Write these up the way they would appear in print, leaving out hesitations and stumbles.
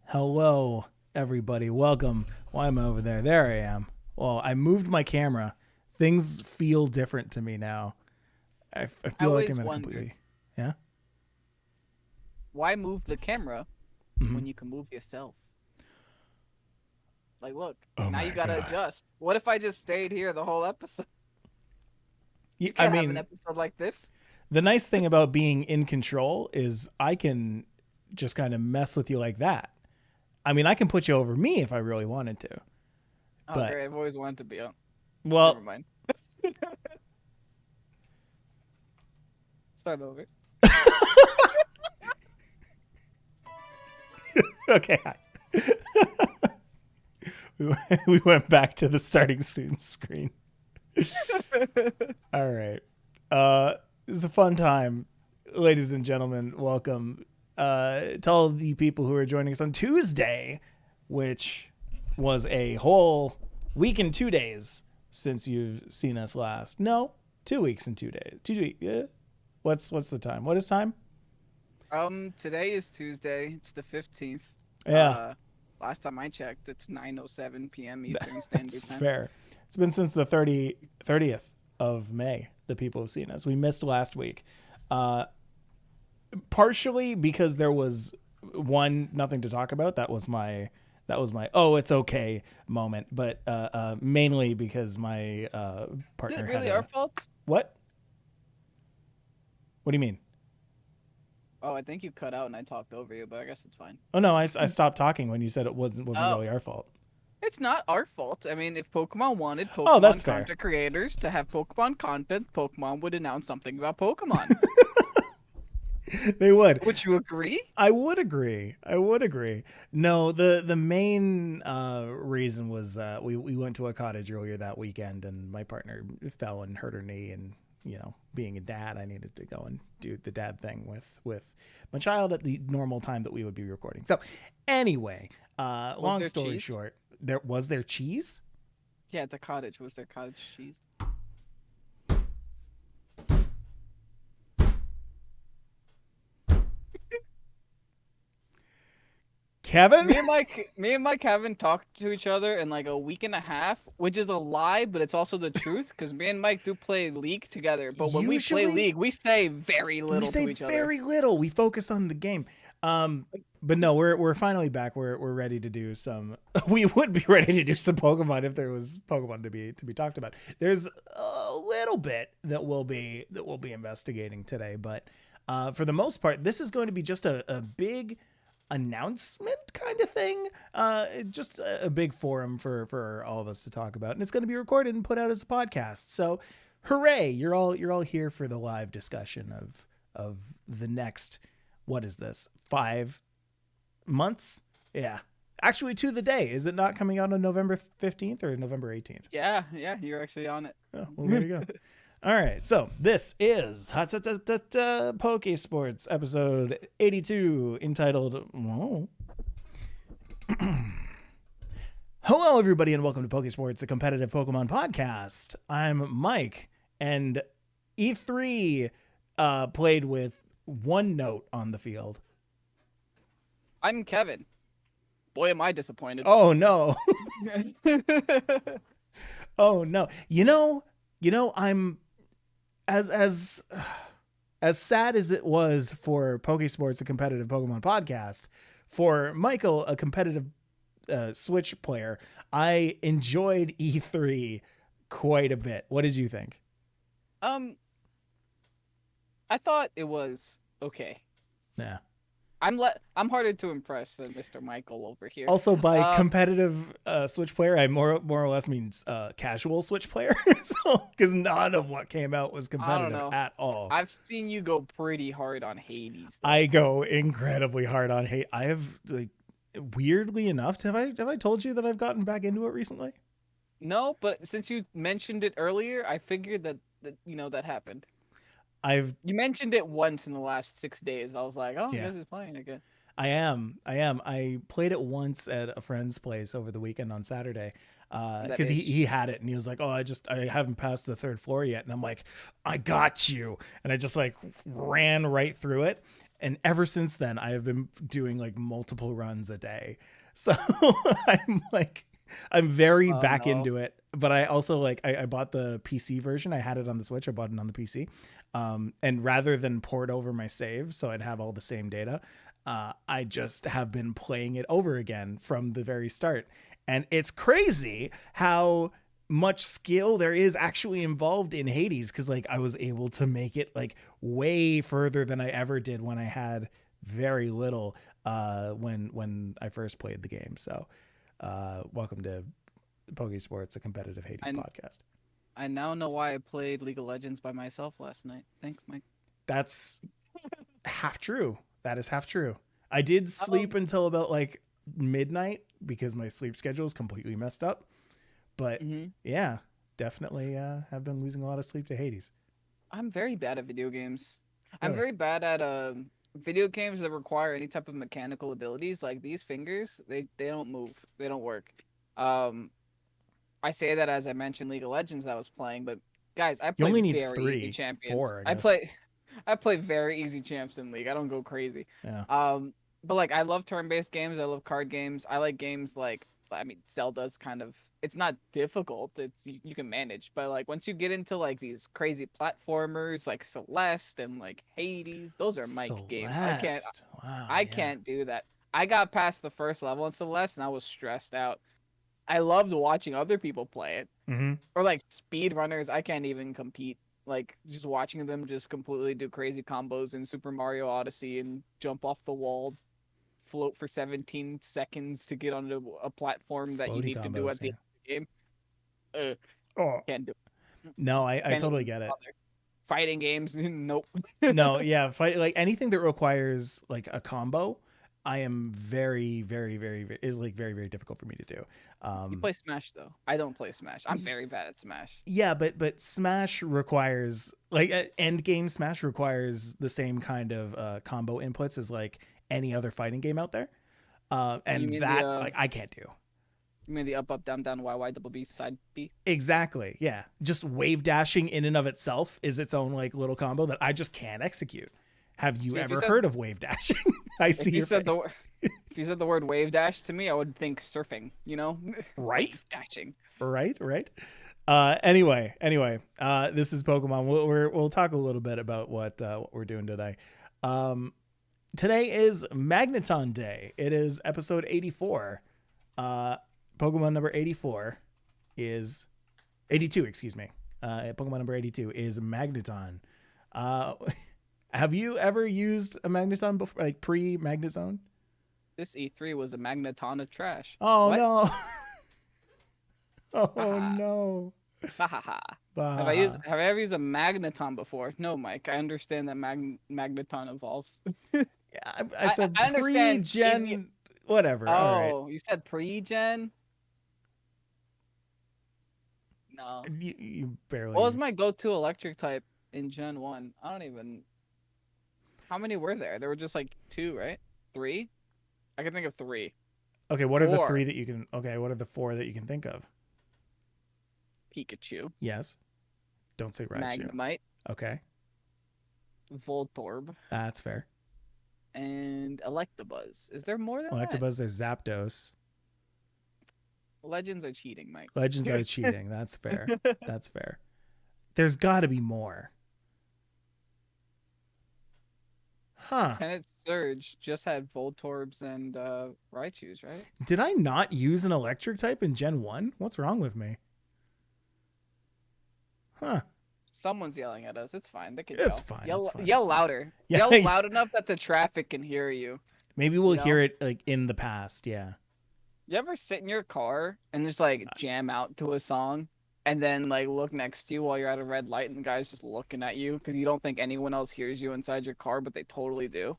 Hello, everybody. Welcome. Why am I over there? There I am. Well, I moved my camera. Things feel different to me now. I feel like I'm in a completely... Yeah? Why move the camera when you can move yourself? Like, look, now you gotta adjust. What if I just stayed here the whole episode? You can't have an episode like this. The nice thing about being in control is I can just kind of mess with you like that. I mean, I can put you over me if I really wanted to. But great. I've always wanted to be on. Well, never mind. Start over. Okay. We went back to the starting student screen. All right. It was a fun time. Ladies and gentlemen, welcome. To all the people who are joining us on Tuesday, which was a whole week and 2 days since you've seen us last. No, 2 weeks and 2 days. 2 weeks. Yeah. What's the time? What is time? Today is Tuesday. It's the 15th. Yeah. Last time I checked, it's 9:07 p.m. Eastern Standard Time. That's fair. It's been since the 30th of May. The people have seen us. We missed last week. Partially because there was nothing to talk about. That was my oh, it's okay moment. But mainly because my partner. Is it really our fault? What do you mean? Oh, I think you cut out and I talked over you, but I guess it's fine. Oh no, I stopped talking when you said it wasn't really our fault. It's not our fault. I mean, if Pokemon wanted Pokemon content creators to have Pokemon content, Pokemon would announce something about Pokemon. They would. Would you agree? I would agree. No, the main reason was we went to a cottage earlier that weekend and my partner fell and hurt her knee, and being a dad, I needed to go and do the dad thing with my child at the normal time that we would be recording. So anyway, long story short, was there cheese? Yeah, at the cottage. Was there cottage cheese? Kevin? Me and Mike haven't talked to each other in like a week and a half, which is a lie, but it's also the truth because me and Mike do play League together. But when we play League, we say very little to each other. We say very little. We focus on the game. But no, we're finally back. We're ready to do some. We would be ready to do some Pokemon if there was Pokemon to be talked about. There's a little bit that we'll be investigating today, but for the most part, this is going to be just a big announcement kind of thing, just a big forum for all of us to talk about, and it's going to be recorded and put out as a podcast. So hooray, you're all here for the live discussion of the next, what is this, 5 months? Yeah, actually to the day. Is it not coming out on November 15th or November 18th? Yeah, you're actually on it. Oh, well, there you go. All right, so this is Pokésports episode 82, entitled Hello, everybody, and welcome to Pokésports, a competitive Pokemon podcast. I'm Mike, and E3 played with one note on the field. I'm Kevin. Boy, am I disappointed. Oh, no. Oh, no. I'm... As sad as it was for Pokésports, a competitive Pokemon podcast, for Michael, a competitive Switch player, I enjoyed E3 quite a bit. What did you think? I thought it was okay. Yeah. I'm harder to impress than Mr. Michael over here. Also, by competitive Switch player, I more or less means casual Switch player. So, because none of what came out was I don't competitive know. at all. I've seen you go pretty hard on Hades, though. I go incredibly hard on hate. I have, like, weirdly enough, have I told you that I've gotten back into it recently? No, but since you mentioned it earlier, I figured that that happened. You mentioned it once in the last 6 days. I was like, oh, yeah. this is playing again. I am. I played it once at a friend's place over the weekend on Saturday, because he had it and he was like, oh, I haven't passed the third floor yet, and I'm like, I got you, and I just like ran right through it, and ever since then I have been doing like multiple runs a day. So I'm very back into it. But I also like I bought the PC version. I had it on the Switch. I bought it on the PC. And rather than port over my save so I'd have all the same data, I just have been playing it over again from the very start. And it's crazy how much skill there is actually involved in Hades, because like I was able to make it like way further than I ever did when I had very little when I first played the game. So welcome to Pokésports, a competitive Hades podcast. I now know why I played League of Legends by myself last night. Thanks, Mike. That's half true. That is half true. I did sleep until about like midnight because my sleep schedule is completely messed up. But yeah, definitely have been losing a lot of sleep to Hades. I'm very bad at video games. Really? I'm very bad at video games that require any type of mechanical abilities. Like these fingers, they don't move. They don't work. I say that as I mentioned League of Legends I was playing, but guys, I play very easy champions. 4, I play very easy champs in League. I don't go crazy. Yeah. But like I love turn-based games. I love card games. I like games like, I mean, Zelda's kind of, it's not difficult. It's you can manage, but like once you get into like these crazy platformers like Celeste and like Hades, those are Mike games. I can't do that. I got past the first level in Celeste and I was stressed out. I loved watching other people play it, or like speed runners. I can't even compete. Like just watching them just completely do crazy combos in Super Mario Odyssey and jump off the wall, float for 17 seconds to get onto a platform that you need to do at the end of the game. Can't do it. No, I totally get it. Fighting games, nope. No, yeah, like anything that requires like a combo, I am very, very, very is like very, very difficult for me to do. You play Smash though. I don't play Smash. I'm very bad at Smash. Yeah, but Smash requires like end game. Smash requires the same kind of combo inputs as like any other fighting game out there, and that like I can't do. You mean the up up down down Y Y double B side B? Exactly. Yeah, just wave dashing in and of itself is its own like little combo that I just can't execute. Have you ever heard of wave dashing? I see your face. If you said the word wave dash to me, I would think surfing, Right? Wave dashing. Right. Anyway, this is Pokemon. We'll talk a little bit about what we're doing today. Today is Magneton Day. It is episode 84. Pokemon number 84 is 82, excuse me. Pokemon number 82 is Magneton. Have you ever used a Magneton before, like pre-Magnezone? This E3 was a Magneton of trash. Oh, what? No. Oh, no. Have I ever used a Magneton before? No, Mike. I understand that Magneton evolves. Yeah, I said pre-gen, whatever. Oh, all right. You said pre-gen? No. You barely. What was my go-to electric type in Gen 1? I don't even... How many were there? There were just like 2, right? 3? I can think of 3. Okay, what are the 3 that you can... Okay, what are the 4 that you can think of? Pikachu. Yes. Don't say Raichu. Magnemite. Okay. Voltorb. That's fair. And Electabuzz. Is there more than Electabuzz, there's Zapdos. Legends are cheating, Mike. Legends are cheating. That's fair. That's fair. There's got to be more. Huh. Tenet Surge just had Voltorbs and Raichus, right? Did I not use an electric type in Gen 1? What's wrong with me? Huh. Someone's yelling at us. It's fine. They can It's fine. Yell louder. Yell loud enough that the traffic can hear you. Maybe we'll You hear know? it like in the past. Yeah. You ever sit in your car and just like jam out to a song and then like look next to you while you're at a red light and the guy's just looking at you because you don't think anyone else hears you inside your car, but they totally do?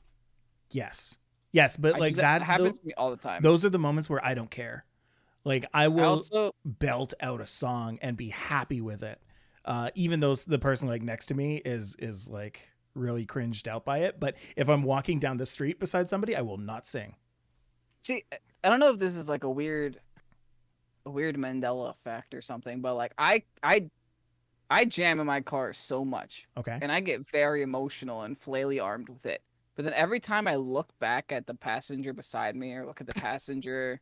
Yes. Yes, but I do like that. That that happens to me all the time. those are the moments where I don't care. Like I I will also, belt out a song and be happy with it. Even though the person like next to me is like really cringed out by it. But if I'm walking down the street beside somebody, I will not sing. see, I don't know if this is like a weird Mandela effect or something, but like I jam in my car so much, Okay. and I get very emotional and flaily armed with it. But then every time I look back at the passenger beside me or look at the passenger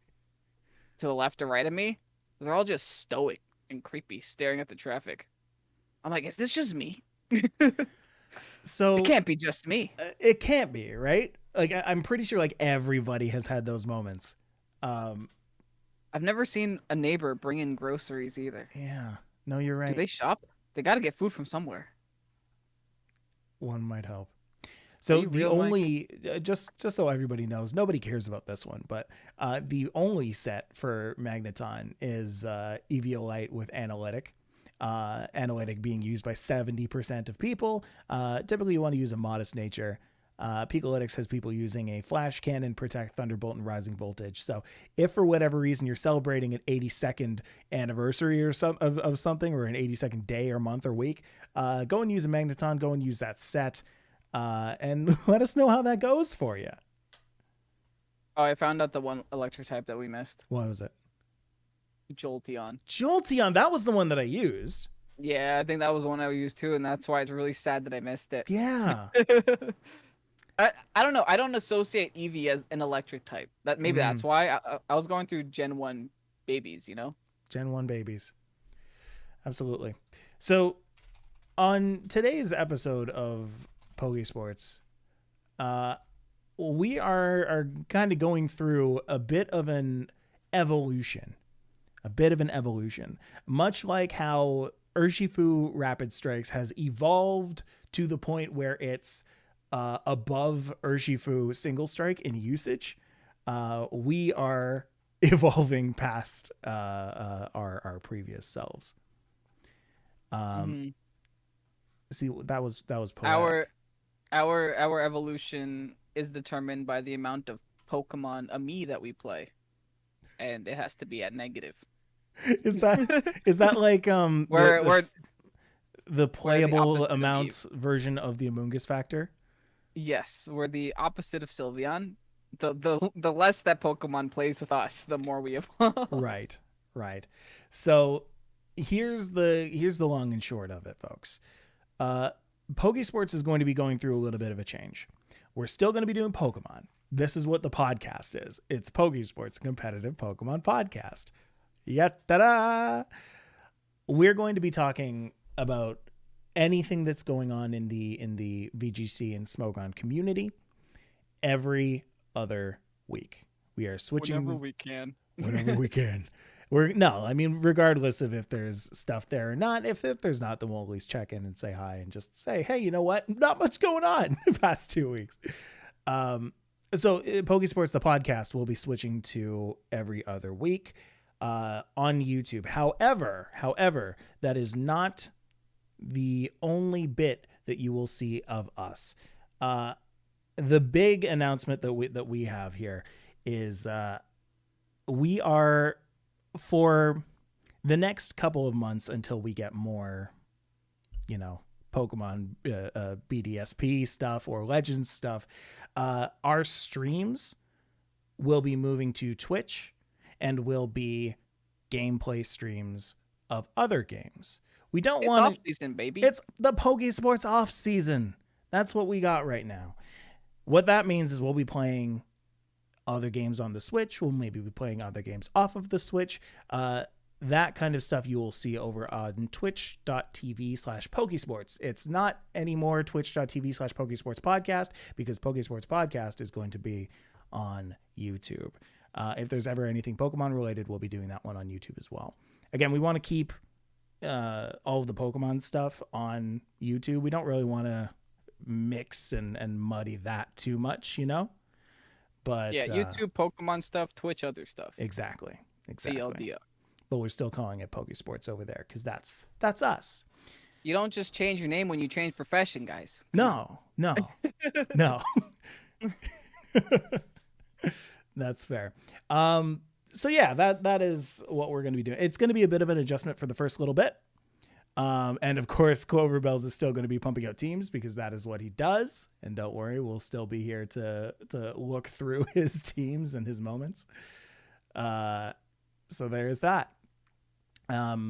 to the left or right of me, they're all just stoic and creepy, staring at the traffic. I'm like, is this just me? It So can't be just me. it can't be, right? Like I'm pretty sure like everybody has had those moments. Um, I've never seen a neighbor bring in groceries either. yeah. No, you're Do right. they shop? They got to get food from somewhere. One might help. Are So you the real, Mike? only just so everybody knows, nobody cares about this one, but the only set for Magneton is Eviolite with Analytic. Analytic being used by 70% of people. Typically, you want to use a modest nature. Picolytics has people using a flash cannon, protect, thunderbolt, and rising voltage. So, if for whatever reason you're celebrating an 82nd anniversary or of something, or an 82nd day or month or week, go and use a Magneton. Go and use that set, and let us know how that goes for you. Oh, I found out the one electric type that we missed. What was it? Jolteon. Jolteon. That was the one that I used. Yeah, I think that was the one I used too, and that's why it's really sad that I missed it. Yeah. I don't know. I don't associate Eevee as an electric type. That maybe that's why I was going through Gen 1 babies, you know? Gen 1 babies. Absolutely. So, on today's episode of Pokésports, we are kind of going through a bit of an evolution. Much like how Urshifu Rapid Strikes has evolved to the point where it's above Urshifu Single Strike in usage. We are evolving past our previous selves. See, that was poetic. Our evolution is determined by the amount of Pokemon Ami that we play, and it has to be at negative. Is that like We're the playable opposite of amount version of the Amoongus factor? yes, we're the opposite of Sylveon. The less that Pokemon plays with us, the more we evolve. Right. So here's the long and short of it, folks. Pokésports is going to be going through a little bit of a change. We're still going to be doing Pokemon. This is what the podcast is. It's Pokésports, competitive Pokemon podcast. Ta-da! We're going to be talking about anything that's going on in the VGC and Smogon community every other week. We are switching Whenever we can. whenever we can. Regardless of if there's stuff there or not. If there's not, then we'll at least check in and say hi and just say, hey, you know what? Not much going on the past 2 weeks. So Pokésports, the podcast, will be switching to every other week on YouTube. However, that is not the only bit that you will see of us. The big announcement that we have here is we are, for the next couple of months until we get more, Pokemon BDSP stuff or Legends stuff, our streams will be moving to Twitch and will be gameplay streams of other games. We don't want off season, baby. It's the Pokésports off season. That's what we got right now. What that means is we'll be playing other games on the Switch. We'll maybe be playing other games off of the Switch. That kind of stuff you will see over on twitch.tv/Pokésports. It's not anymore twitch.tv/Pokésports podcast because Pokésports podcast is going to be on YouTube. If there's ever anything Pokemon related, we'll be doing that one on YouTube as well. Again, we want to keep all of the Pokemon stuff on YouTube. We don't really want to mix and muddy that too much, But Yeah, YouTube, Pokemon stuff, Twitch, other stuff. exactly. CLDR. But we're still calling it Pokésports over there because that's us. You don't just change your name when you change profession, guys. No. That's fair. So yeah, that is what we're going to be doing. It's going to be a bit of an adjustment for the first little bit. And of course, Clover Bells is still going to be pumping out teams because that is what he does. And don't worry, we'll still be here to look through his teams and his moments. So there's that. Yeah.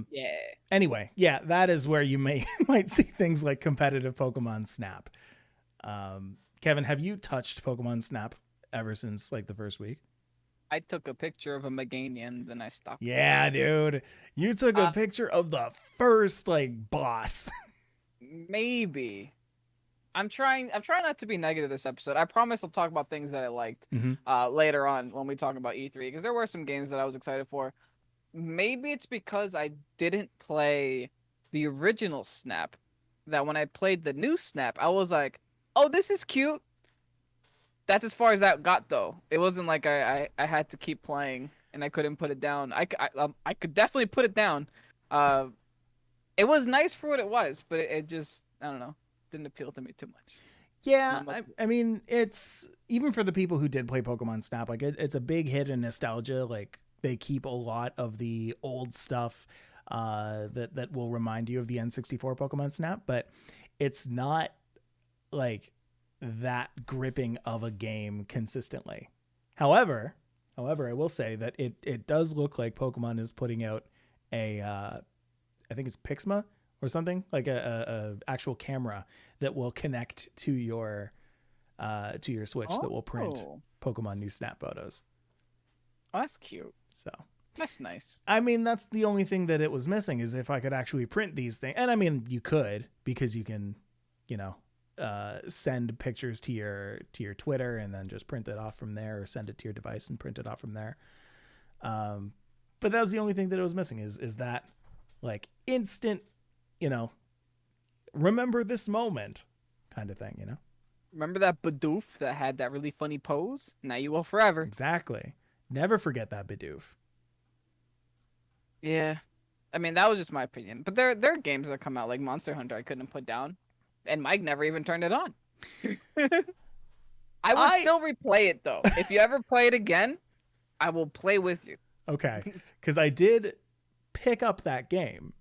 Anyway, yeah, that is where you might see things like competitive Pokemon Snap. Kevin, have you touched Pokemon Snap ever since like the first week? I took a picture of a Magneton, then I stopped. Yeah, dude. You took a picture of the first like boss. Maybe. I'm trying not to be negative this episode. I promise I'll talk about things that I liked later on when we talk about E3, because there were some games that I was excited for. Maybe it's because I didn't play the original Snap, that when I played the new Snap, I was like, oh, this is cute. That's as far as that got, though. It wasn't like I had to keep playing and I couldn't put it down. I could definitely put it down. It was nice for what it was, but it just, I don't know, didn't appeal to me too much. Yeah, I mean, it's, even for the people who did play Pokemon Snap, like it's a big hit in nostalgia. Like they keep a lot of the old stuff that will remind you of the N64 Pokemon Snap, but it's not like that gripping of a game consistently. However, I will say that it does look like Pokemon is putting out a I think it's Pixma or something, like a actual camera that will connect to your Switch that will print Pokemon new Snap photos. Oh, that's cute. So that's nice. I mean, that's the only thing that it was missing, is if I could actually print these things. And I mean, you could, because you can, send pictures to your Twitter and then just print it off from there, or send it to your device and print it off from there. But that was the only thing that it was missing, is that like instant, remember this moment kind of thing, Remember that Bidoof that had that really funny pose? Now you will forever. Exactly. Never forget that Bidoof. Yeah. I mean, that was just my opinion. But there are games that come out like Monster Hunter I couldn't put down. And Mike never even turned it on. I would still replay it, though. If you ever play it again, I will play with you. Okay. Because I did pick up that game.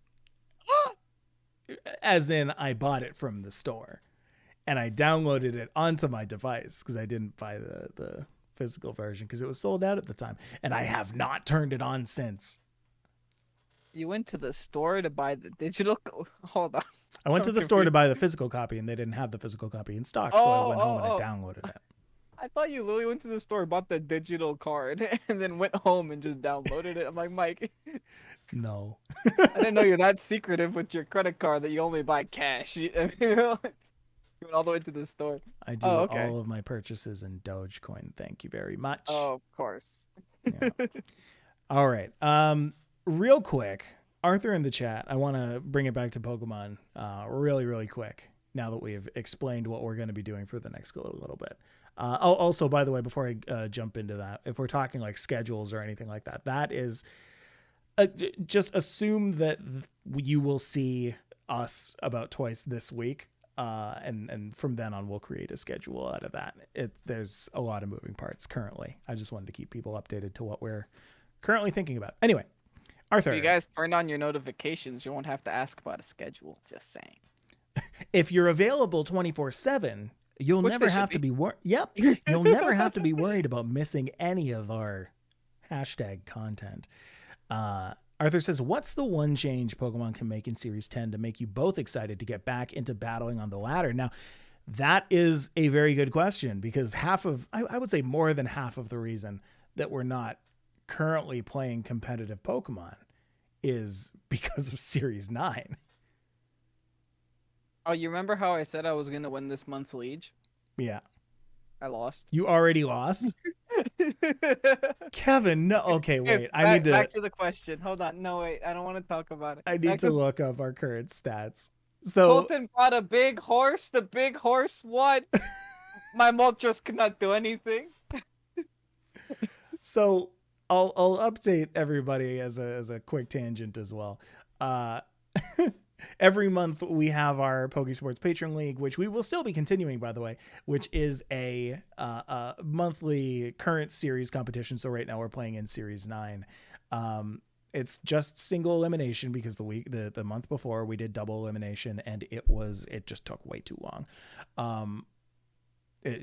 As in, I bought it from the store. And I downloaded it onto my device because I didn't buy the physical version because it was sold out at the time. And I have not turned it on since. You went to the store to buy the digital... Hold on. I went to the store to buy the physical copy, and they didn't have the physical copy in stock, so I went home and I downloaded it. I thought you literally went to the store, bought the digital card, and then went home and just downloaded it. I'm like, Mike. No. I didn't know you're that secretive with your credit card that you only buy cash. You went all the way to the store. I do all of my purchases in Dogecoin. Thank you very much. Oh, of course. Yeah. All right. Real quick, Arthur in the chat, I want to bring it back to Pokemon really, really quick, now that we've explained what we're going to be doing for the next little bit. Also, by the way, before I jump into that, if we're talking like schedules or anything like that, that is just assume that you will see us about twice this week. And from then on, we'll create a schedule out of that. There's a lot of moving parts currently. I just wanted to keep people updated to what we're currently thinking about. Anyway, Arthur. If you guys turn on your notifications, you won't have to ask about a schedule. Just saying. If you're available 24/7, you'll never have to be worried. Yep. You'll never have to be worried about missing any of our hashtag content. Arthur says, what's the one change Pokemon can make in Series 10 to make you both excited to get back into battling on the ladder? Now, that is a very good question, because I would say more than half of the reason that we're not currently playing competitive Pokemon is because of Series 9. Oh, you remember how I said I was going to win this month's Liege? Yeah. I lost. You already lost? Kevin, no. Okay, wait. Back to the question. Hold on. No, wait. I don't want to talk about it. I need to look up our current stats. So Colton brought a big horse. The big horse won. My Moltres could not do anything. So I'll update everybody as a quick tangent as well. Uh, every month we have our Pokésports Patron League, which we will still be continuing, by the way, which is a monthly current series competition. So right now we're playing in Series 9. It's just single elimination because the month before we did double elimination and it just took way too long.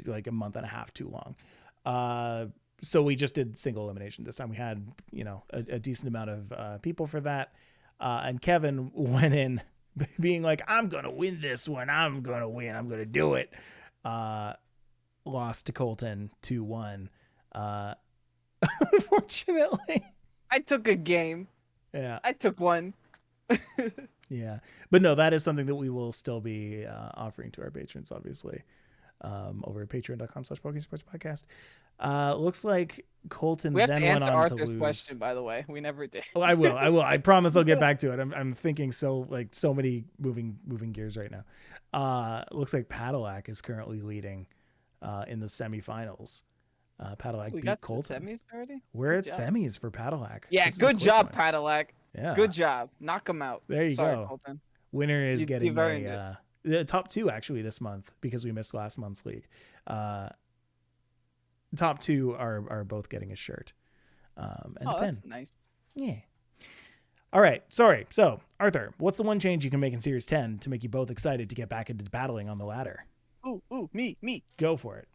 Like a month and a half too long. So we just did single elimination this time. We had, a decent amount of people for that. And Kevin went in being like, I'm going to win this one. I'm going to win. I'm going to do it. Lost to Colton 2-1. Unfortunately. I took a game. Yeah. I took one. Yeah. But no, that is something that we will still be offering to our patrons, obviously. Over at patreon.com/PokésportsPodcast. Looks like Colton We have then to went answer on Arthur's to lose. question, by the way. We never did. Oh, I will. I promise I'll get back to it. I'm thinking so many moving gears right now. Looks like Padillac is currently leading in the semifinals. Padillac We beat got Colton. The semis already? We're Good at job. semis for Padillac. Yeah, This is a good quick job, one. Padillac. Yeah. Good job. Knock him out. There you Sorry, go. Colton. Winner is getting you've earned the top 2 actually this month because we missed last month's league. Top 2 are both getting a shirt. And a pen. That's nice. Yeah. All right. Sorry. So, Arthur, what's the one change you can make in Series 10 to make you both excited to get back into battling on the ladder? Ooh, me. Go for it.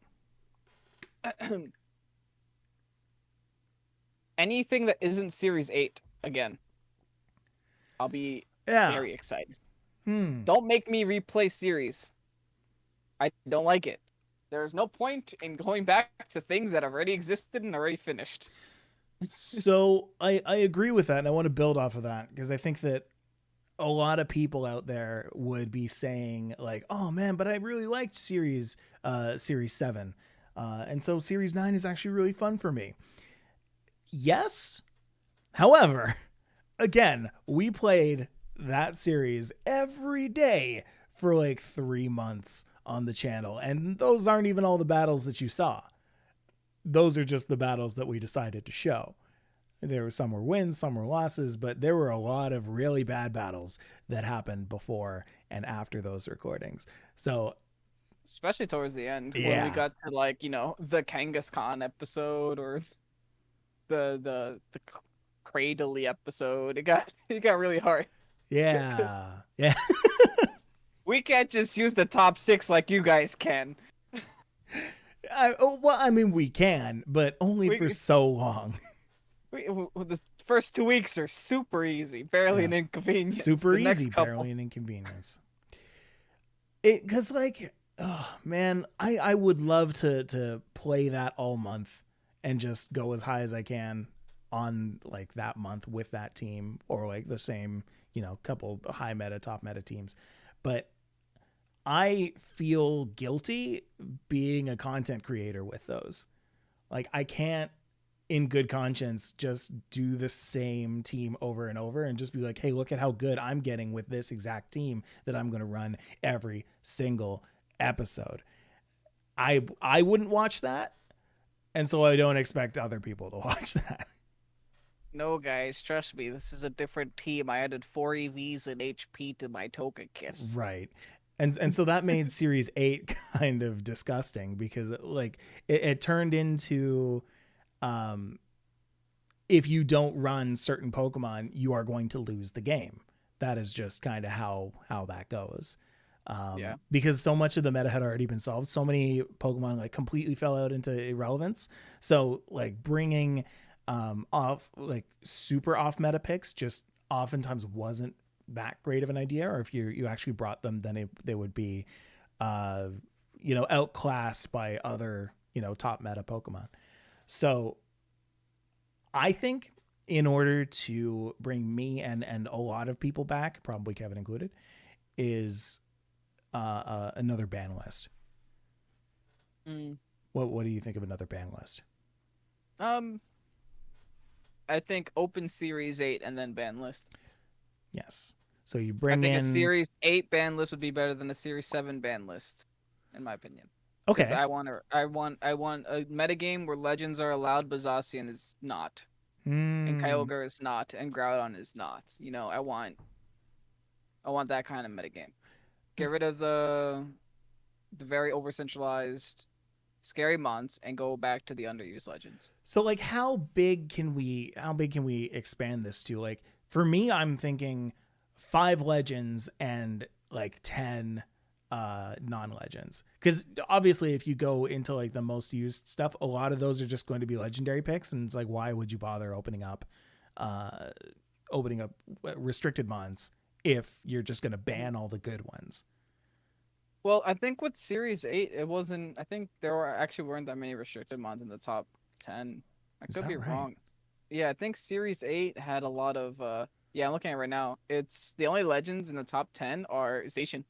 Anything that isn't Series 8 again. I'll be very excited. Don't make me replay Series. I don't like it. There's no point in going back to things that have already existed and already finished. So I agree with that, and I want to build off of that because I think that a lot of people out there would be saying like, "Oh man, but I really liked Series 7, and so Series 9 is actually really fun for me." Yes, however, again, we played that series every day for like 3 months on the channel, and those aren't even all the battles that you saw. Those are just the battles that we decided to show. There were some were wins, some were losses, but there were a lot of really bad battles that happened before and after those recordings. So, especially towards the end Yeah. when we got to like, the Kangaskhan episode or the Cradley episode, it got really hard. yeah. Yeah. We can't just use the top 6 like you guys can. I mean, we can, but only for so long. The first 2 weeks are super easy, barely an inconvenience. Super The next easy, couple- barely an inconvenience. Because like, oh man, I would love to play that all month and just go as high as I can on like that month with that team or like the same, couple high meta, top meta teams. But I feel guilty being a content creator with those. Like I can't in good conscience just do the same team over and over and just be like, hey, look at how good I'm getting with this exact team that I'm going to run every single episode. I wouldn't watch that. And so I don't expect other people to watch that. No, guys, trust me. This is a different team. I added 4 EVs and HP to my Token Kiss. Right. And so that made Series 8 kind of disgusting because it turned into if you don't run certain Pokemon, you are going to lose the game. That is just kind of how that goes. Because so much of the meta had already been solved. So many Pokemon like completely fell out into irrelevance. So like bringing off like super off meta picks just oftentimes wasn't that great of an idea. Or if you actually brought them, then they would be outclassed by other top meta Pokemon. So I think in order to bring me and a lot of people back, probably Kevin included, is another ban list. What do you think of another ban list? I think open Series 8 and then ban list. Yes. So you bring I think in a Series 8 ban list would be better than a Series 7 ban list, in my opinion. Because Okay. I want a metagame where legends are allowed, but Zacian is not, and Hmm. Kyogre is not, and Groudon is not. I want that kind of metagame. Get rid of the very over centralized scary mons and go back to the underused legends. So like how big can we expand this to? Like for me, I'm thinking 5 legends and like 10 non-legends. Because obviously if you go into like the most used stuff, a lot of those are just going to be legendary picks, and it's like why would you bother uh opening up restricted mons if you're just going to ban all the good ones? Well, I think with Series 8, it wasn't. I think weren't that many restricted mons in the top 10. I Is could that be right? wrong. Yeah, I think Series 8 had a lot of. Yeah, I'm looking at it right now. It's the only legends in the top 10 are Zacian.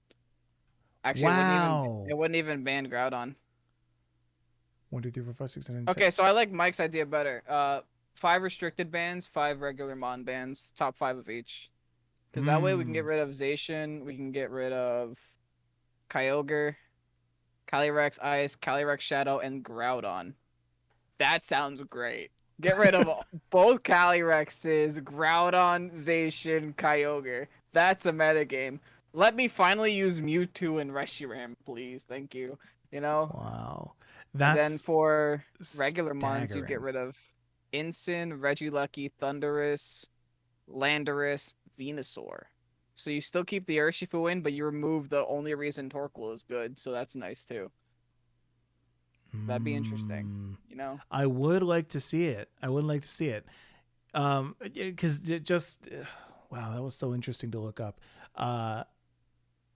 Actually, Wow. it wouldn't even ban Groudon. 1, 2, 3, 4, 5, 6, 7, 8, 10. Okay, so I like Mike's idea better. 5 restricted bans, 5 regular mon bans, top 5 of each. Because that way we can get Hmm. rid of Zacian, we can get rid of Kyogre, Calyrex Ice, Calyrex Shadow, and Groudon. That sounds great. Get rid of both Calyrexes, Groudon, Zacian, Kyogre. That's a metagame. Let me finally use Mewtwo and Reshiram, please. Thank you. You know? Wow. And then That's for regular mons, you get staggering. rid of Incin, Regieleki, Thundurus, Landorus, Venusaur. So you still keep the Urshifu in, but you remove the only reason Torkoal is good, so that's nice too. That'd be interesting, Hmm. you know? I would like to see it. I would like to see it. Because it just, wow, that was so interesting to look up. Uh,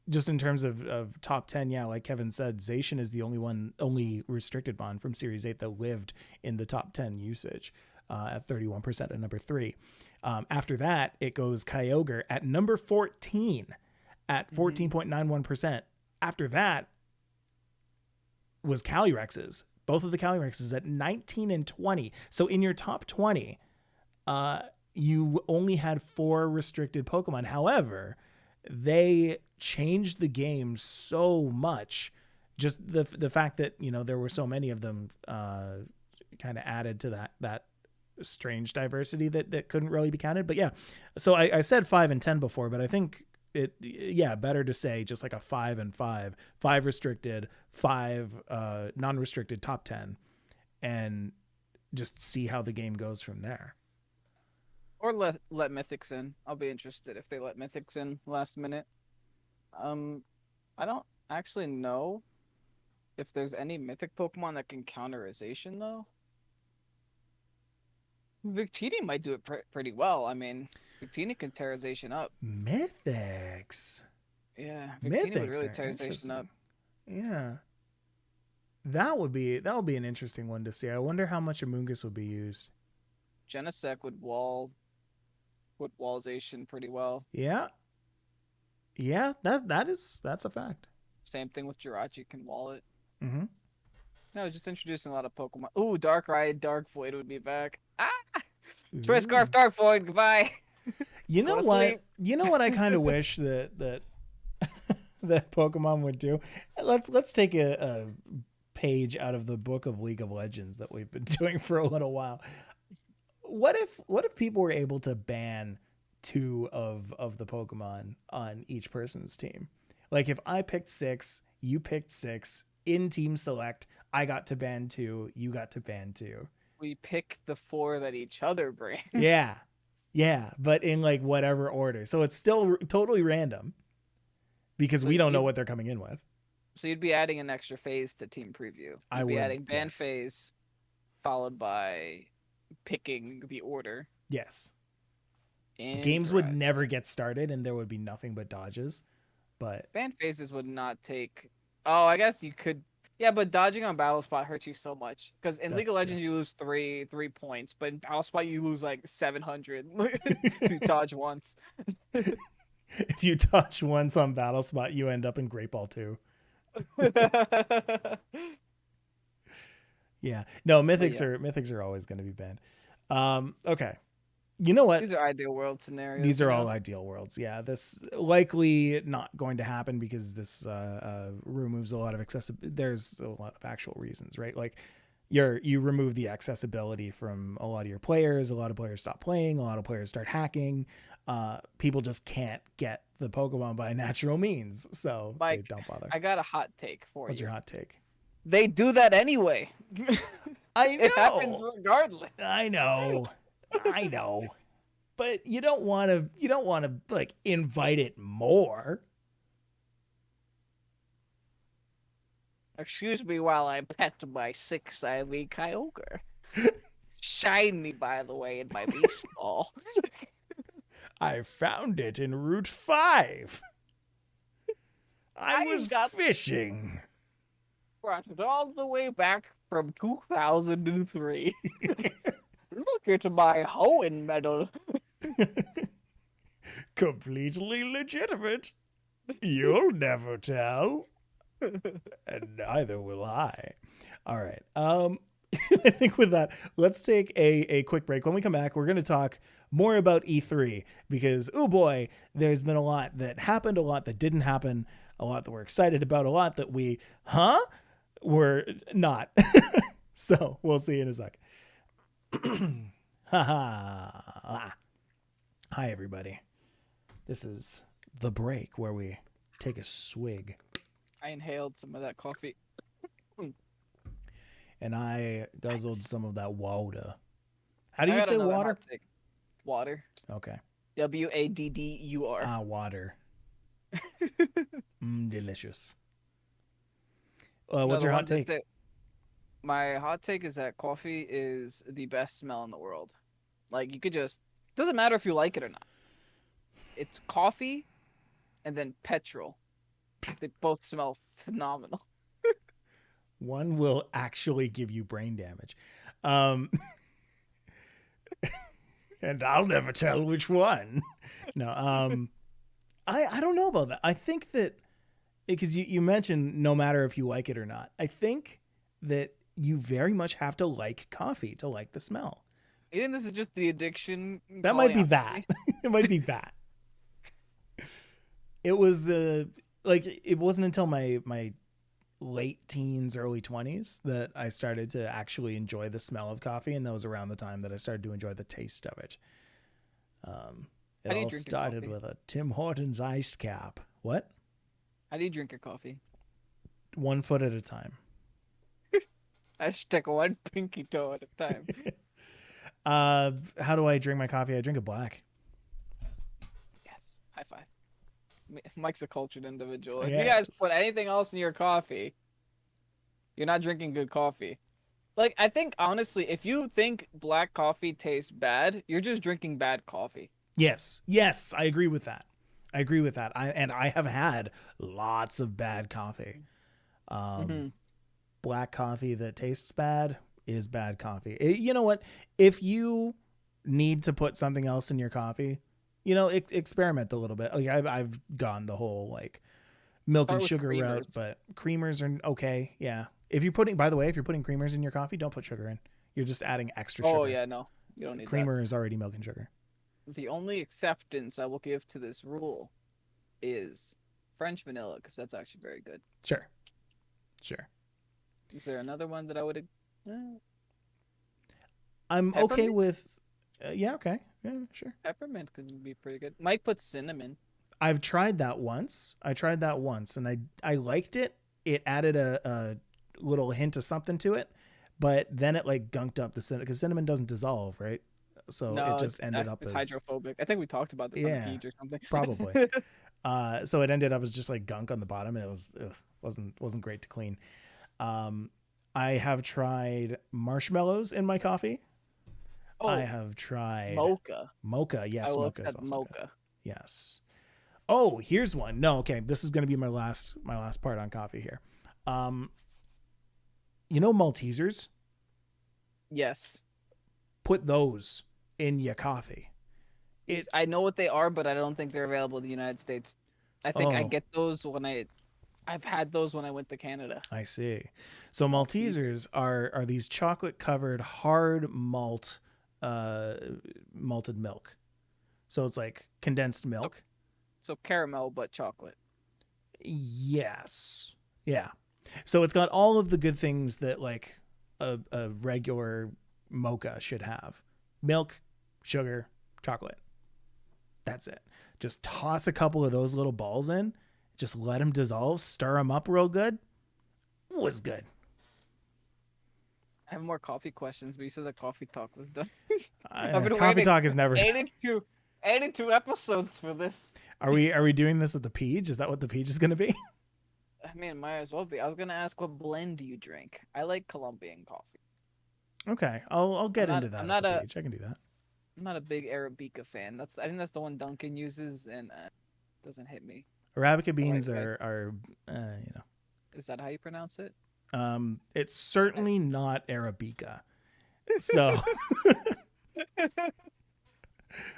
just in terms of top 10, yeah, like Kevin said, Zacian is the only restricted bond from Series 8 that lived in the top 10 usage at 31% at number 3. After that, it goes Kyogre at number 14 at Mm-hmm. 14.91%. After that was Calyrex's. Both of the Calyrexes at 19 and 20. So in your top 20, uh, you only had 4 restricted Pokemon. However, they changed the game so much. Just the fact that there were so many of them kind of added to that strange diversity that couldn't really be counted. But yeah, so I said 5 and 10 before, but I think better to say just like a 5 and 5, 5 restricted, 5 non-restricted top 10, and just see how the game goes from there. Or let Mythics in. I'll be interested if they let Mythics in last minute. Um, I don't actually know if there's any Mythic Pokemon that can counter Azation though. Victini might do it pretty well. I mean, Victini can tear Azation up. Mythics. Yeah, Victini would Mythics really are tear Azation up. interesting. Yeah. That would be an interesting one to see. I wonder how much Amoonguss will be used. Genesect would wall Azation pretty well. Yeah. Yeah, that's a fact. Same thing with Jirachi can wall it. Mm-hmm. No, just introducing a lot of Pokemon. Ooh, Darkrai, Dark Void would be back. Ah! Twist Ooh. Scarf, Dark Void, goodbye. You Go know to what? sleep. You know what I kind of wish that that Pokemon would do. Let's take a page out of the book of League of Legends that we've been doing for a little while. What if people were able to ban 2 of the Pokemon on each person's team? Like if I picked 6, you picked 6 in team select, I got to ban 2, you got to ban 2. We pick the 4 that each other brings. Yeah. Yeah, but in like whatever order. So it's still totally random because So we don't know you'd what they're coming in with. so you'd be adding an extra phase to team preview. I You'd be would, adding ban yes. phase followed by picking the order. Yes. Games would never Interesting. get started and there would be nothing but dodges. But Ban phases would not take. Oh, I guess you could. Yeah, but dodging on battle spot hurts you so much. Because in League of that's true. Legends you lose three points, but in battle spot you lose like 700 if you dodge once. If you touch once on Battle Spot, you end up in Great Ball 2. But Yeah. No, mythics yeah, are mythics are always going to be banned. Okay. You know what? These are ideal world scenarios. These are all ideal worlds. Yeah, this likely not going to happen because this removes a lot of there's a lot of actual reasons, right? Like you remove the accessibility from a lot of your players. A lot of players stop playing. A lot of players start hacking. People just can't get the Pokemon by natural means, so they Mike, don't bother. I got a hot take for What's you. your hot take? They do that anyway. I know. It happens regardless. I know. I know. But you don't want to like invite it more. Excuse me while I pet my 6-sided Kyogre. Shiny, by the way, in my beast stall. I found it in Route 5. I was fishing. Brought it all the way back from 2003. Look at my hoeing medal. Completely legitimate. You'll never tell. And neither will I. All right. I think with that, let's take a quick break. When we come back, we're going to talk more about E3 because, oh boy, there's been a lot that happened, a lot that didn't happen, a lot that we're excited about, a lot that we're not. So we'll see you in a sec. Hi, everybody. This is the break where we take a swig. I inhaled some of that coffee. And I guzzled some of that water. How do you say water? Water. Okay. WADDUR. Water. Delicious. What's your hot take? My hot take is that coffee is the best smell in the world. Like, you could just... Doesn't matter if you like it or not. It's coffee and then petrol. They both smell phenomenal. One will actually give you brain damage. And I'll never tell which one. No, I don't know about that. I think that because you mentioned no matter if you like it or not. I think that you very much have to like coffee to like the smell. And this is just the addiction. That might be that. It might be that. It was like it wasn't until my late teens, early 20s that I started to actually enjoy the smell of coffee, and that was around the time that I started to enjoy the taste of it. It all started with a Tim Hortons iced cap. What? How do you drink your coffee? 1 foot at a time. I stick one pinky toe at a time. How do I drink my coffee? I drink it black. Yes. High five. Mike's a cultured individual. If Yes. you guys put anything else in your coffee, you're not drinking good coffee. Like, I think, honestly, if you think black coffee tastes bad, you're just drinking bad coffee. Yes, I agree with that. I have had lots of bad coffee. Black coffee that tastes bad is bad coffee. You know what? If you need to put something else in your coffee, experiment a little bit. Like I've gone the whole like milk and sugar route, but creamers are okay. Yeah. If you're putting creamers in your coffee, don't put sugar in. You're just adding extra sugar. Oh yeah, no, you don't need creamer is already milk and sugar. The only acceptance I will give to this rule is French vanilla, because that's actually very good. Sure. Is there another one that I would? I'm Peppermint? okay with. Yeah. Okay. Yeah. Sure. Peppermint could be pretty good. Might put cinnamon. I've tried that once. And I liked it. It added a little hint of something to it, but then it like gunked up the cinnamon because cinnamon doesn't dissolve, right? So No, it just ended up it's as hydrophobic. I think we talked about this on the Peach or something. probably. So it ended up as just like gunk on the bottom, and it wasn't great to clean. I have tried marshmallows in my coffee. Oh, I have tried mocha. Yes, I will mocha is accept also mocha. good. Yes. Oh, here's one. No, okay. This is going to be my last part on coffee here. Maltesers? Yes. Put those in your coffee. I know what they are, but I don't think they're available in the United States. I think I get those I've had those when I went to Canada. I see. So Maltesers are these chocolate covered hard malt malted milk. So it's like condensed milk. So caramel, but chocolate. Yes. Yeah. So it's got all of the good things that like a regular mocha should have. Milk, sugar, chocolate. That's it. Just toss a couple of those little balls in. Just let them dissolve. Stir them up real good. It was good. I have more coffee questions, but you said the coffee talk was done. Coffee talk is never. 82 episodes for this. Are we doing this at the Peach? Is that what the Peach is going to be? I mean, it might as well be. I was gonna ask what blend do you drink. I like Colombian coffee. Okay, I'll get into that. I'm not at the Peach. I can do that. I'm not a big Arabica fan. I think that's the one Duncan uses, and it doesn't hit me. Arabica beans are you know. Is that how you pronounce it? It's certainly not Arabica. So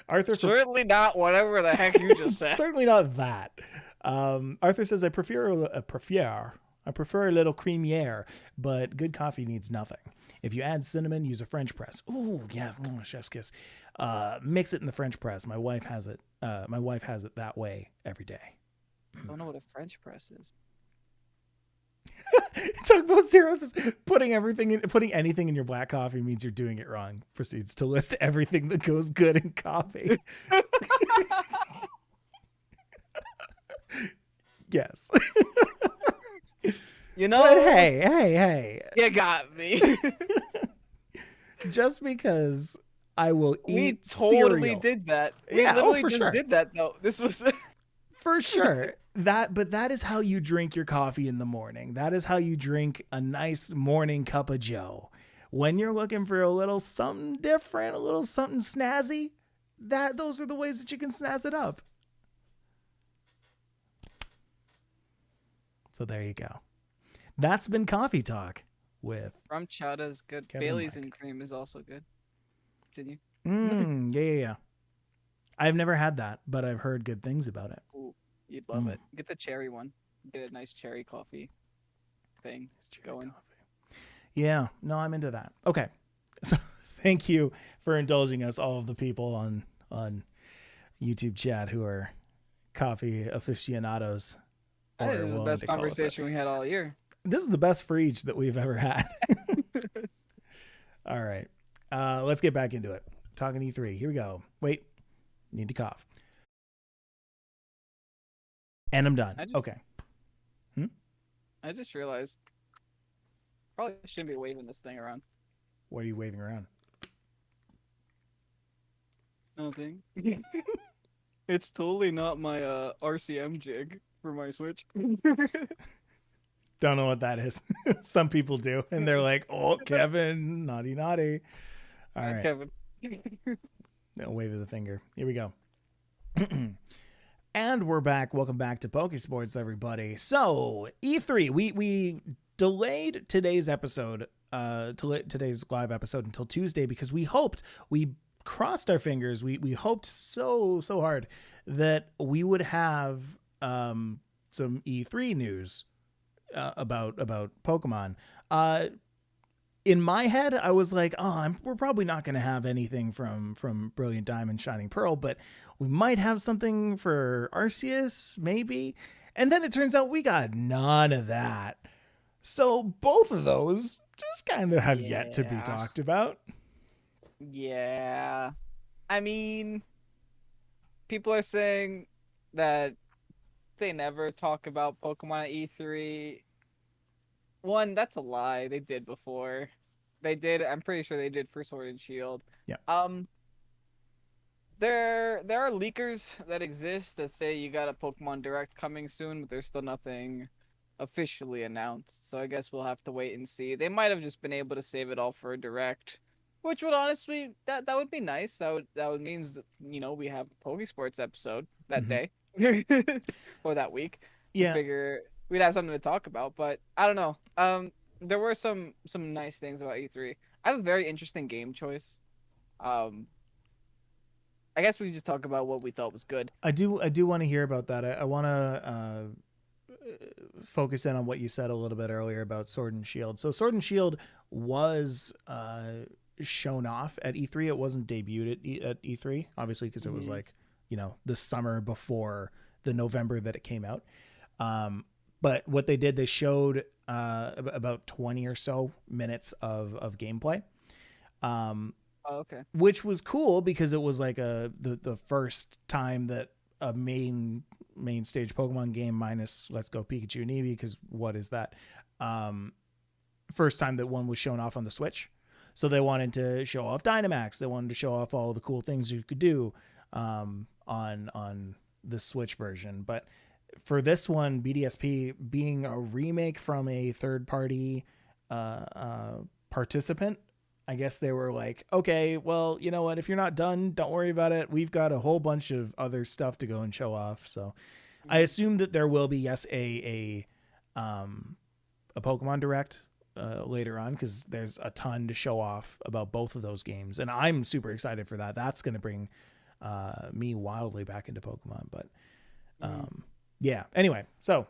Arthur certainly not whatever the heck you just said. Certainly not that. Arthur says I prefer a little creamier, but good coffee needs nothing. If you add cinnamon, use a French press. Ooh, yes, chef's kiss. Mix it in the French press. My wife has it. My wife has it that way every day. I don't know what a French press is. Talk about Zero says putting anything in your black coffee means you're doing it wrong. Proceeds to list everything that goes good in coffee. Yes. You know. But hey. You got me. Just because I will eat We totally cereal. did that. We literally just did that though. This was for sure. That is how you drink your coffee in the morning. That is how you drink a nice morning cup of joe. When you're looking for a little something different, a little something snazzy, those are the ways that you can snazz it up. So there you go. That's been Coffee Talk with Rum chowder is good. Kevin Bailey's Mike. and cream is also good. Continue. Yeah. I've never had that, but I've heard good things about it. Ooh, you'd love it. Get the cherry one. Get a nice cherry coffee thing going. Coffee. Yeah, no, I'm into that. Okay, so thank you for indulging us, all of the people on YouTube chat who are coffee aficionados. I think this is the best conversation we had all year. This is the best for each that we've ever had. All right. Let's get back into it. Talking E3. Here we go. Wait. Need to cough. And I'm done. Okay. I just realized probably shouldn't be waving this thing around. What are you waving around? Nothing. It's totally not my RCM jig for my Switch. Don't know what that is. Some people do, and they're like, "Oh, Kevin, naughty." All right, Kevin. No, wave of the finger. Here we go. And we're back. Welcome back to Pokésports, everybody. So E3, we delayed today's episode, today's live episode until Tuesday because we crossed our fingers. We hoped so hard that we would have some E3 news about Pokemon. In my head, I was like, we're probably not going to have anything from Brilliant Diamond, Shining Pearl, but we might have something for Arceus, maybe. And then it turns out we got none of that. So both of those just kind of have yet to be talked about. Yeah. I mean, people are saying that they never talk about Pokemon at E3. One, that's a lie. They did before. They did. I'm pretty sure they did for Sword and Shield. Yeah. There are leakers that exist that say you got a Pokemon Direct coming soon, but there's still nothing officially announced. So I guess we'll have to wait and see. They might have just been able to save it all for a Direct, which would honestly that would be nice. That would means that we have a Pokésports episode that day or that week. Yeah. Figure we'd have something to talk about, but I don't know. There were some nice things about E3. I have a very interesting game choice. I guess we can just talk about what we thought was good. I do want to hear about that. I want to focus in on what you said a little bit earlier about Sword and Shield. So Sword and Shield was shown off at E3. It wasn't debuted at E3, obviously, because it was like, the summer before the November that it came out. But what they did, they showed about 20 or so minutes of gameplay. Okay. Which was cool because it was like the first time that a main stage Pokemon game, minus Let's Go Pikachu and Eevee, because what is that? First time that one was shown off on the Switch. So they wanted to show off Dynamax. They wanted to show off all the cool things you could do on the Switch version. But for this one, BDSP being a remake from a third-party participant, I guess they were like, okay, well, you know what? If you're not done, don't worry about it. We've got a whole bunch of other stuff to go and show off. So I assume that there will be, yes, a Pokemon Direct later on, because there's a ton to show off about both of those games. And I'm super excited for that. That's going to bring me wildly back into Pokemon. But yeah, anyway, so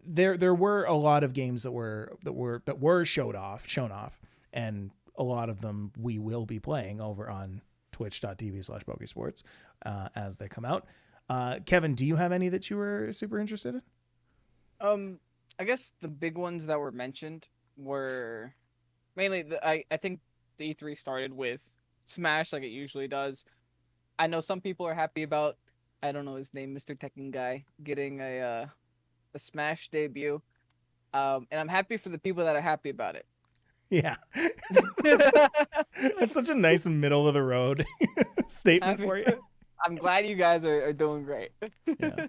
there were a lot of games that were shown off, and a lot of them we will be playing over on twitch.tv/Pokésports as they come out. Kevin, do you have any that you were super interested in? I guess the big ones that were mentioned were mainly I think the E3 started with Smash, like it usually does. I know some people are happy about, I don't know his name, Mr. Tekken guy, getting a Smash debut. And I'm happy for the people that are happy about it. Yeah. It's such a nice middle of the road statement for you. I'm glad you guys are doing great. Yeah.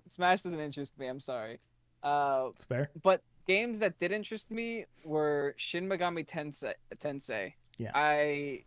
Smash doesn't interest me, I'm sorry. It's fair. But games that did interest me were Shin Megami Tensei. Yeah.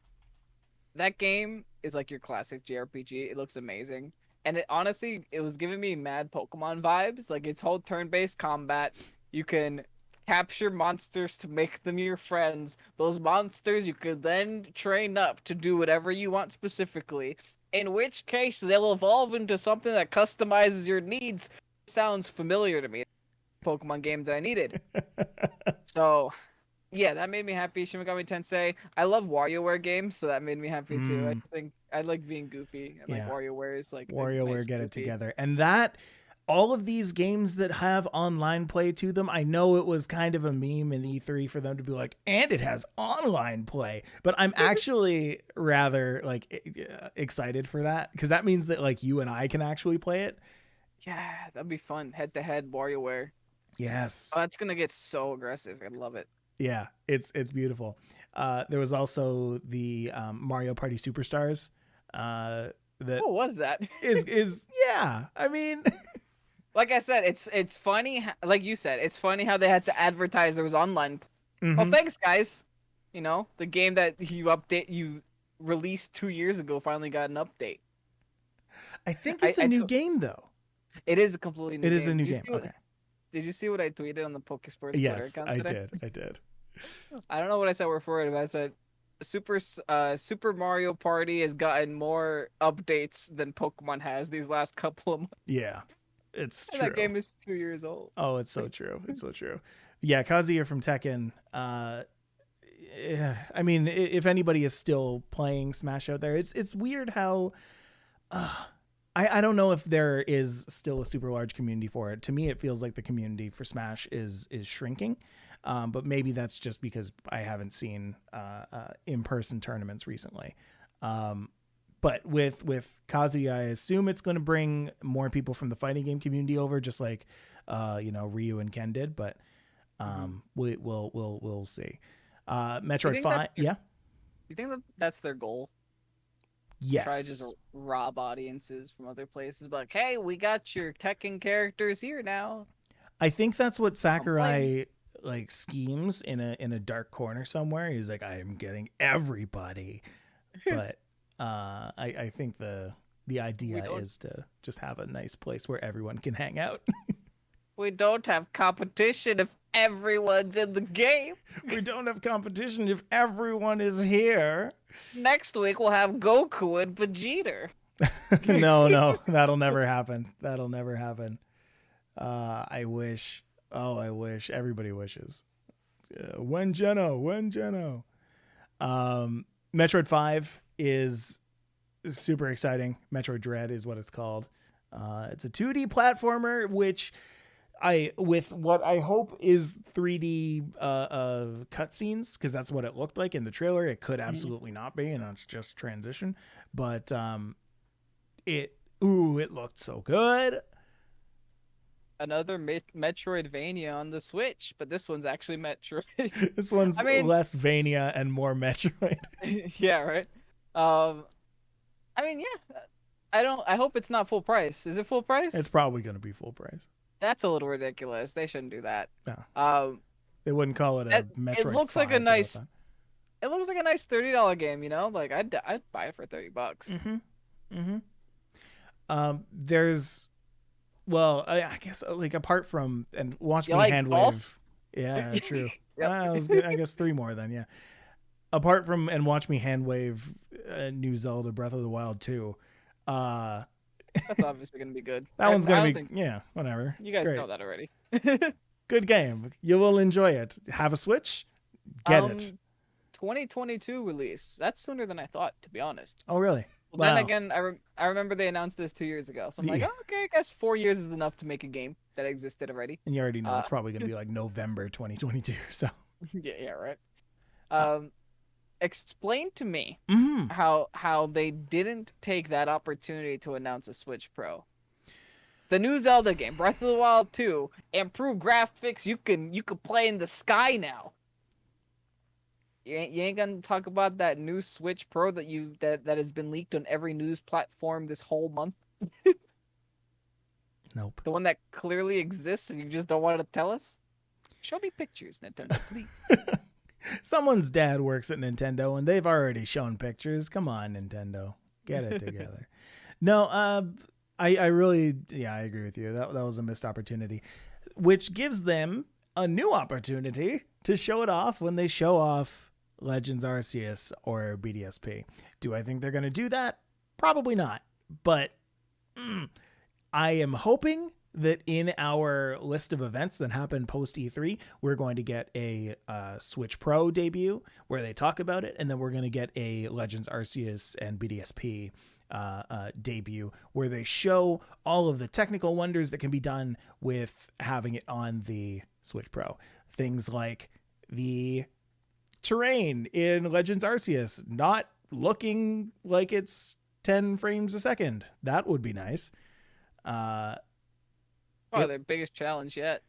That game is like your classic JRPG. It looks amazing. And it honestly, it was giving me mad Pokemon vibes. Like, it's whole turn-based combat. You can capture monsters to make them your friends. Those monsters you could then train up to do whatever you want specifically. In which case, they'll evolve into something that customizes your needs. Sounds familiar to me. Pokemon game that I needed. So, yeah, that made me happy. Shin Megami Tensei. I love WarioWare games, so that made me happy too. I think I like being goofy, and like WarioWare is like WarioWare nice get goofy. it together, and that all of these games that have online play to them. I know it was kind of a meme in E3 for them to be like, and it has online play, but I'm actually rather like excited for that, because that means that like you and I can actually play it. Yeah, that'd be fun. Head to head WarioWare. Yes. Oh, that's gonna get so aggressive. I love it. Yeah, it's beautiful. There was also the Mario Party Superstars. That what was that? is yeah. I mean, like I said, it's funny. Like you said, it's funny how they had to advertise there was online. Mm-hmm. Oh, thanks, guys. You know, the game that you released 2 years ago finally got an update. I think it's a new game though. It is a completely new game. It is a new game. Okay. Did you see what I tweeted on the Pokésports yes, Twitter account today? I did. I don't know what I said word for it, but I said Super Mario Party has gotten more updates than Pokemon has these last couple of months. Yeah, it's true. That game is 2 years old. Oh, it's so true. It's so true. Yeah, Kazuya from Tekken. I mean, if anybody is still playing Smash out there, it's weird how. I don't know if there is still a super large community for it. To me, it feels like the community for Smash is shrinking. But maybe that's just because I haven't seen in-person tournaments recently. But with Kazuya, I assume it's going to bring more people from the fighting game community over, just like Ryu and Ken did. But we'll see. Metroid 5, yeah. You think that that's their goal? Yes. Try to just rob audiences from other places, but like, hey, we got your Tekken characters here now. I think that's what Sakurai like schemes in a dark corner somewhere. He's like, I am getting everybody. But I think the idea is to just have a nice place where everyone can hang out. We don't have competition if everyone's in the game. We don't have competition if everyone is here. Next week we'll have Goku and Vegeta. No, that'll never happen. That'll never happen. I wish. Oh, I wish. Everybody wishes. When Geno. Metroid 5 is super exciting. Metroid Dread is what it's called. It's a 2D platformer, which with what I hope is 3D cutscenes, because that's what it looked like in the trailer. It could absolutely not be, and it's just transition. But it looked so good. Another Metroidvania on the Switch, but this one's actually Metroid. This one's less Vania and more Metroid. Yeah, right. I mean, yeah. I hope it's not full price. Is it full price? It's probably going to be full price. That's a little ridiculous. They shouldn't do that. No. They wouldn't call it a Metroid. It looks like a nice. It looks like a nice $30 game. You know, like I'd buy it for $30. There's, well, I guess like apart from and watch me like hand golf? wave. Yeah, true. Yep. I guess 3 more then. Yeah. Apart from and watch me hand wave New Zelda Breath of the Wild 2. That's obviously gonna be good. That one's gonna be whatever. You guys know that already. Good game. You will enjoy it. Have a Switch? Get it. 2022 release. That's sooner than I thought, to be honest. Oh really? Well, then again, I remember they announced this 2 years ago, so I'm like, oh, okay, I guess 4 years is enough to make a game that existed already. And you already know it's probably gonna be like November 2022. So yeah, right. Explain to me how they didn't take that opportunity to announce a Switch Pro. The new Zelda game, Breath of the Wild 2, improved graphics. You can play in the sky now. You ain't gonna talk about that new Switch Pro that has been leaked on every news platform this whole month. Nope. The one that clearly exists and you just don't want to tell us. Show me pictures, Nintendo, please. Someone's dad works at Nintendo and they've already shown pictures. Come on, Nintendo. Get it together. No, I really, I agree with you. That was a missed opportunity, which gives them a new opportunity to show it off when they show off Legends Arceus or BDSP. Do I think they're going to do that? Probably not. But I am hoping that in our list of events that happen post E3, we're going to get a Switch Pro debut where they talk about it, and then we're going to get a Legends Arceus and BDSP debut where they show all of the technical wonders that can be done with having it on the Switch Pro. Things like the terrain in Legends Arceus not looking like it's 10 frames a second. That would be nice. Their biggest challenge yet.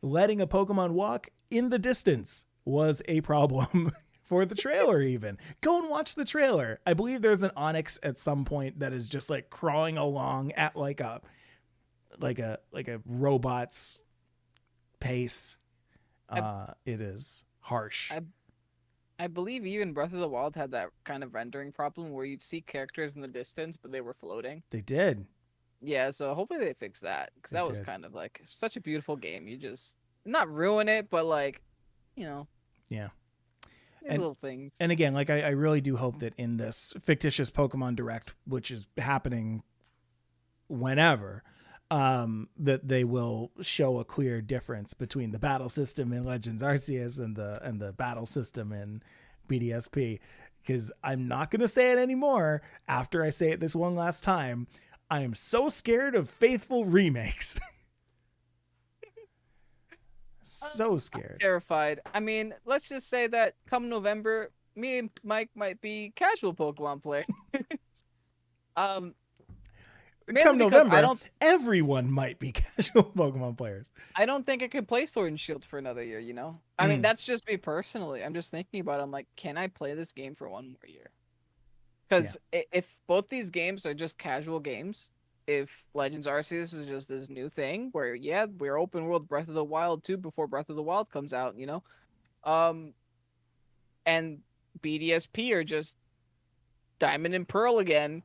Letting a Pokemon walk in the distance was a problem for the trailer even. Go and watch the trailer. I believe there's an Onix at some point that is just like crawling along at like a robot's pace. It is harsh. I believe even Breath of the Wild had that kind of rendering problem where you'd see characters in the distance, but they were floating. They did. Yeah, so hopefully they fix that, because that was kind of like such a beautiful game. You just not ruin it, but like, yeah, these little things. And again, like I really do hope that in this fictitious Pokemon Direct, which is happening whenever, that they will show a clear difference between the battle system in Legends Arceus and the battle system in BDSP. Because I'm not gonna say it anymore after I say it this one last time. I am so scared of faithful remakes. So scared. I'm terrified. I mean, let's just say that come November, me and Mike might be casual Pokemon players. Come November, everyone might be casual Pokemon players. I don't think I could play Sword and Shield for another year, I mean, that's just me personally. I'm just thinking about it. I'm like, can I play this game for one more year? Because if both these games are just casual games, if Legends Arceus is just this new thing where, we're open world Breath of the Wild 2 before Breath of the Wild comes out, and BDSP are just Diamond and Pearl again,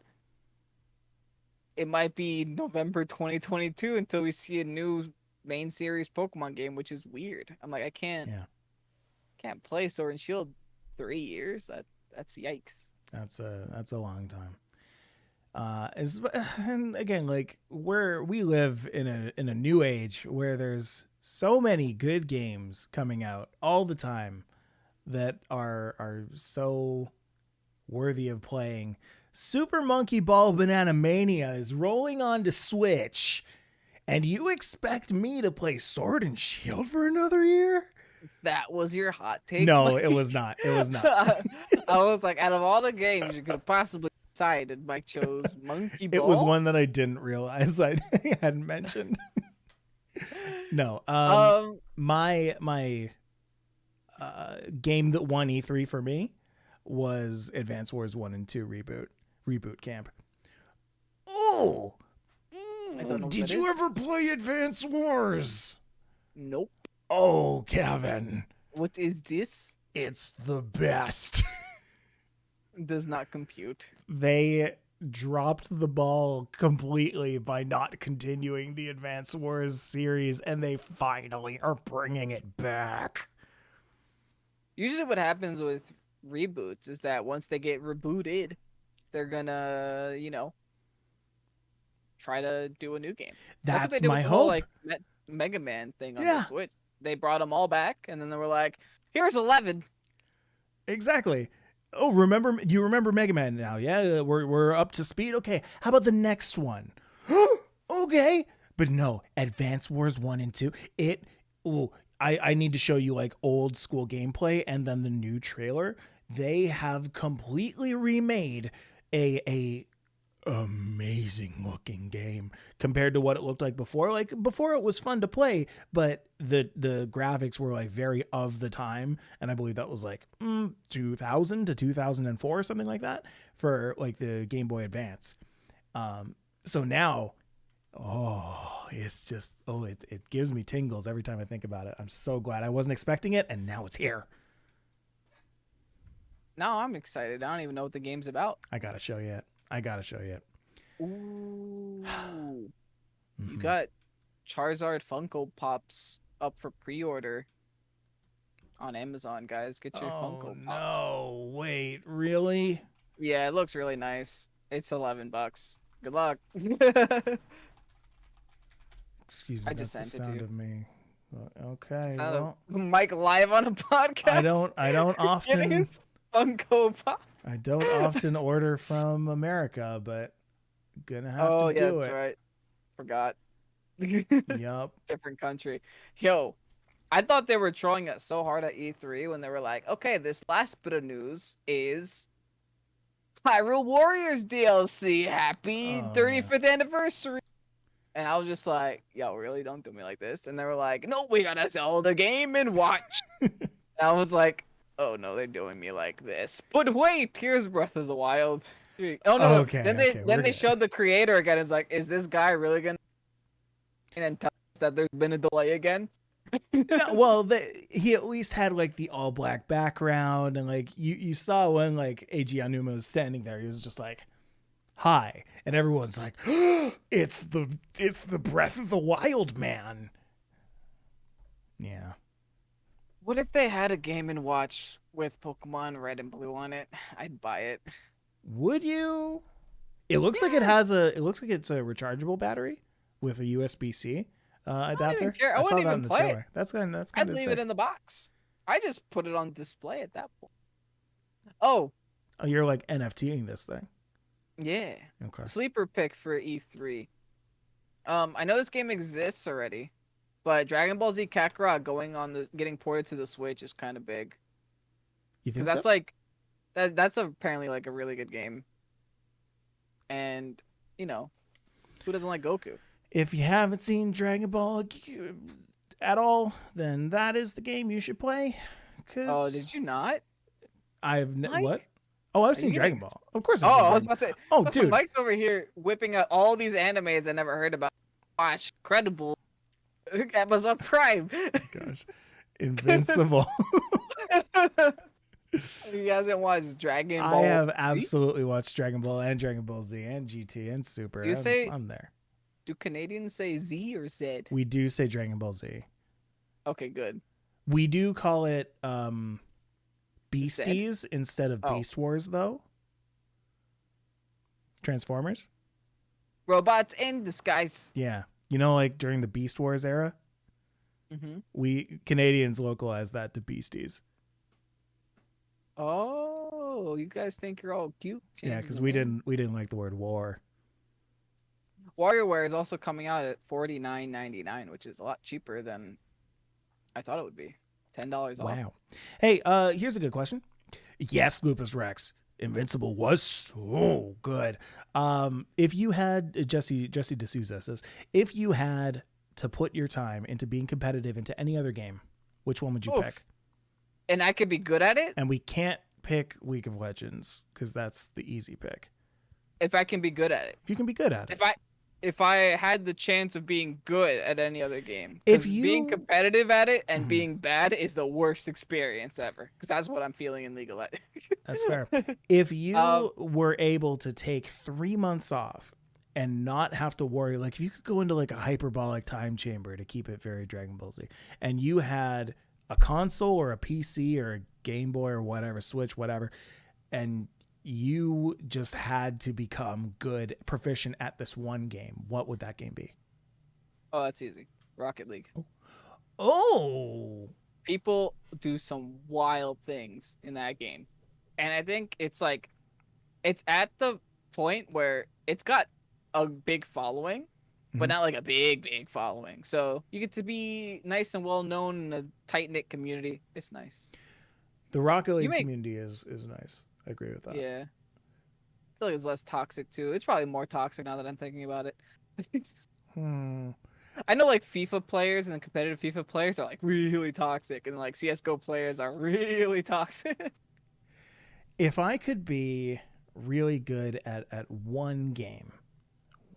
it might be November 2022 until we see a new main series Pokemon game, which is weird. I'm like, I can't play Sword and Shield 3 years. That's yikes. That's a long time. And again, like we live in a new age where there's so many good games coming out all the time that are so worthy of playing. Super Monkey Ball Banana Mania is rolling on to Switch, and you expect me to play Sword and Shield for another year? That was your hot take? No, Mike? it was not. It was not. I was like, out of all the games you could have possibly decided, Mike chose Monkey Ball. It was one that I didn't realize I hadn't mentioned. No. My game that won E3 for me was Advance Wars 1 and 2 reboot camp. Oh, did you ever play Advance Wars? Nope. Oh, Kevin. What is this? It's the best. Does not compute. They dropped the ball completely by not continuing the Advance Wars series, and they finally are bringing it back. Usually what happens with reboots is that once they get rebooted, they're gonna, try to do a new game. That's what they did my with the hope. whole, Mega Man thing on the Switch. They brought them all back, and then they were like, here's 11. Exactly. Oh, you remember Mega Man now? Yeah, we're up to speed. Okay, how about the next one? Okay, but no, Advance Wars 1 and 2. I need to show you like old school gameplay and then the new trailer. They have completely remade a amazing looking game compared to what it looked like before. Like before it was fun to play, but the graphics were like very of the time, and I believe that was like 2000 to 2004 something like that for like the Game Boy Advance. So now it's just it gives me tingles every time I think about it. I'm so glad. I wasn't expecting it, and now it's here. Now I'm excited. I don't even know what the game's about. I gotta show you it. Ooh. You got Charizard Funko Pops up for pre-order on Amazon, guys. Get your Funko Pops. No, wait, really? Yeah, it looks really nice. It's $11. Good luck. Excuse me, I just that's the sent it to sound you. of me. Okay, well, Mike live on a podcast. I don't often getting his Funko Pop. I don't often order from America, but gonna have to do that's it. right. Forgot. Yup. Different country. Yo, I thought they were trolling us so hard at E3 when they were like, okay, this last bit of news is Hyrule Warriors DLC. Happy 35th anniversary. And I was just like, yo, really? Don't do me like this. And they were like, no, we gotta sell the game and watch. And I was like, oh no, they're doing me like this. But wait, here's Breath of the Wild. Oh no, okay, then they showed the creator again. It's like, is this guy really gonna and tell us that there's been a delay again? No, well, he at least had like the all black background, and like you saw when like Eiji Aonuma was standing there, he was just like, hi, and everyone's like, it's the Breath of the Wild man. Yeah. What if they had a Game & Watch with Pokemon Red and Blue on it? I'd buy it. Would you? It looks like it looks like it's a rechargeable battery with a USB-C adapter. I wouldn't even play it. That's kind of I'd leave it in the box. I just put it on display at that point. Oh, you're like NFTing this thing. Yeah. Okay. Sleeper pick for E3. I know this game exists already, but Dragon Ball Z Kakarot getting ported to the Switch is kind of big. You think that's so? like that's apparently like a really good game. And, who doesn't like Goku? If you haven't seen Dragon Ball at all, then that is the game you should play. Oh, did you not? What? Oh, I've seen Dragon Ball. Of course. I was about to say. Oh, dude. Mike's over here whipping out all these animes I never heard about. Watch Credible. Amazon Prime. Gosh. Invincible. He hasn't watched Dragon Ball. I have absolutely watched Dragon Ball and Dragon Ball Z and GT and Super. I'm there. Do Canadians say Z or Z? We do say Dragon Ball Z. Okay, good. We do call it Beasties instead of Beast Wars, though. Transformers. Robots in disguise. Yeah. Like during the Beast Wars era, we Canadians localized that to Beasties. Oh, you guys think you're all cute? Yeah, Chances because the we name. didn't like the word war. WarioWare is also coming out at $49.99, which is a lot cheaper than I thought it would be. $10 off. Wow. Hey, here's a good question. Yes, Lupus Rex. Invincible was so good. If you had Jesse D'Souza says, if you had to put your time into being competitive into any other game, which one would you Oof. pick? And I could be good at it And we can't pick League of Legends because that's the easy pick. if I can be good at it. If you can be good at it. If I had the chance of being good at any other game, If because being you competitive at it and Mhm. being bad is the worst experience ever. Because that's what I'm feeling in League of Legends. That's fair. If you Um, were able to take 3 months off and not have to worry, like if you could go into like a hyperbolic time chamber to keep it very Dragon Ball Z, and you had a console or a PC or a Game Boy or whatever, Switch, whatever, and you just had to become good, proficient at this one game, what would that game be? oh, that's easy. Rocket League. Oh, People do some wild things in that game, and I think it's like it's at the point where it's got a big following, but Mhm. not like a big following. So you get to be nice and well known in a tight knit community. It's nice. the Rocket You League make community is nice. I agree with that. Yeah. I feel like it's less toxic too. It's probably more toxic now that I'm thinking about it. Hmm. I know like FIFA players and competitive FIFA players are like really toxic, and like CS:GO players are really toxic. If I could be really good at one game,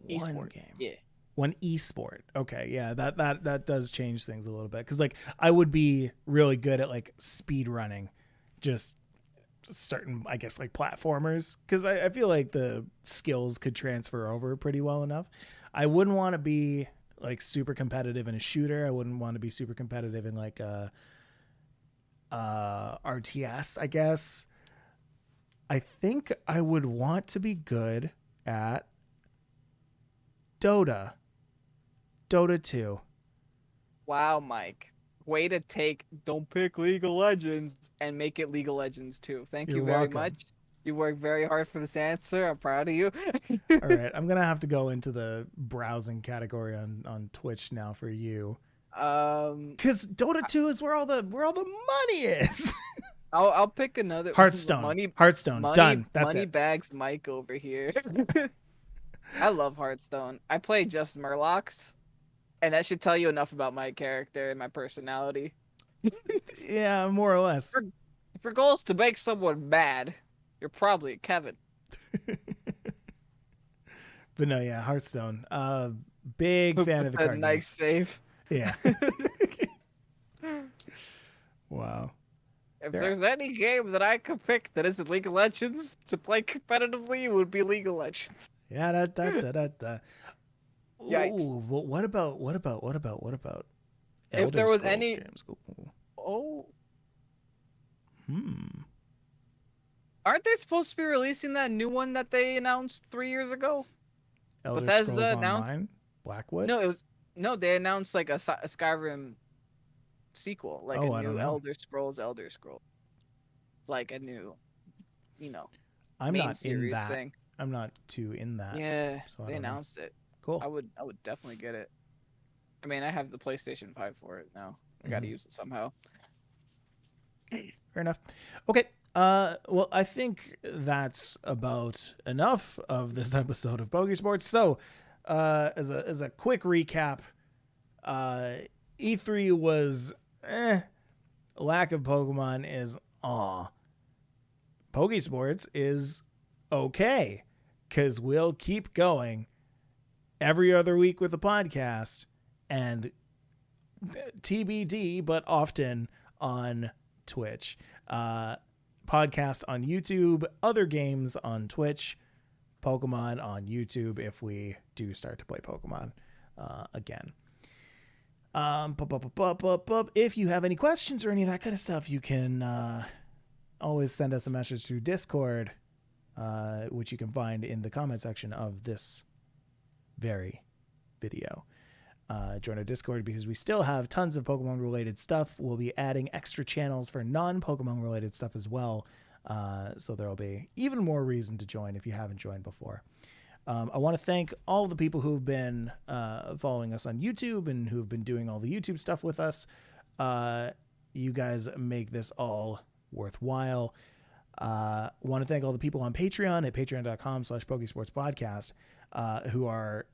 one Esport. game, Yeah. one esport. Okay, yeah, that does change things a little bit because like I would be really good at like speed running, just certain I guess like platformers because I feel like the skills could transfer over pretty well enough. I wouldn't want to be like super competitive in a shooter. I wouldn't want to be super competitive in like a RTS. I guess I think I would want to be good at Dota. Dota 2. Wow, Mike. Way to take don't pick League of Legends and make it League of Legends too. Thank You're you very welcome. much. You worked very hard for this answer. I'm proud of you. All right, I'm gonna have to go into the browsing category on Twitch now for you, um, because Dota 2 is where all the money is. I'll pick another Hearthstone, money Hearthstone, done. That's money it. bags Mike over here. I love Hearthstone. I play just Murlocs, and that should tell you enough about my character and my personality. Yeah, more or less. If your goal is to make someone mad, you're probably Kevin. But no, yeah, Hearthstone. Big fan of the A card nice games. save. Yeah. Wow. If There- there's any game that I could pick that isn't League of Legends to play competitively, it would be League of Legends. Yeah, da. Yikes. Ooh, well, what about If there Elder was Scrolls any- games? Ooh. Oh, Hmm. aren't they supposed to be releasing that new one that they announced 3 years ago? Elder Bethesda Scrolls announced- Online, Blackwood. No, they announced like a Skyrim sequel, like Oh, a I don't new know. Elder Scrolls. It's like a new, you know, I'm main not in series that. thing. I'm not too in that. Yeah, so I they don't know. announced it. Cool. I would definitely get it. I mean, I have the PlayStation 5 for it now. I got to Mhm. use it somehow. Fair enough. Okay. Well, I think that's about enough of this episode of Pokésports. So, as a quick recap, E3 was lack of Pokemon is Pokésports is okay because we'll keep going every other week with the podcast and TBD, but often on Twitch. Podcast on YouTube, other games on Twitch, Pokemon on YouTube if we do start to play Pokemon again. If you have any questions or any of that kind of stuff, you can always send us a message through Discord, which you can find in the comment section of this very video. Join our Discord because we still have tons of Pokemon related stuff. We'll be adding extra channels for non-Pokemon related stuff as well So there'll be even more reason to join if you haven't joined before. I want to thank all the people who've been following us on YouTube and who've been doing all the YouTube stuff with us. You guys make this all worthwhile. I want to thank all the people on Patreon at patreon.com/Pokésports podcast, who are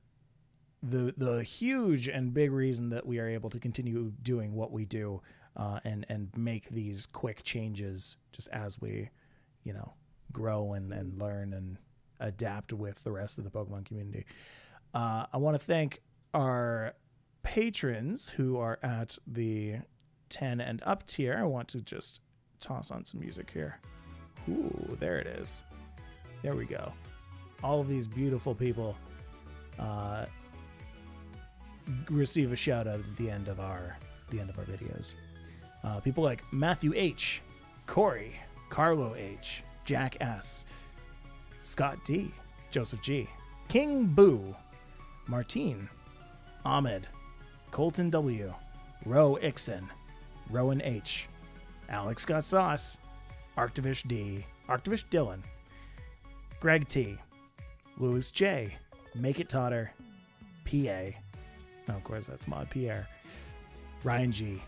the huge and big reason that we are able to continue doing what we do, and make these quick changes just as we, grow and learn and adapt with the rest of the Pokemon community. I want to thank our patrons who are at the 10 and up tier. I want to just toss on some music here. Ooh, there it is. There we go. All of these beautiful people receive a shout out at the end of our videos. People like Matthew H, Corey, Carlo H, Jack S, Scott D, Joseph G, King Boo, Martine, Ahmed, Colton W, Ro Ixon, Rowan H, Alex Scott Sauce, Arctivish D, Arctivish Dylan, Greg T, Louis J, Make It Totter, PA, of course that's Mod Pierre, Ryan G,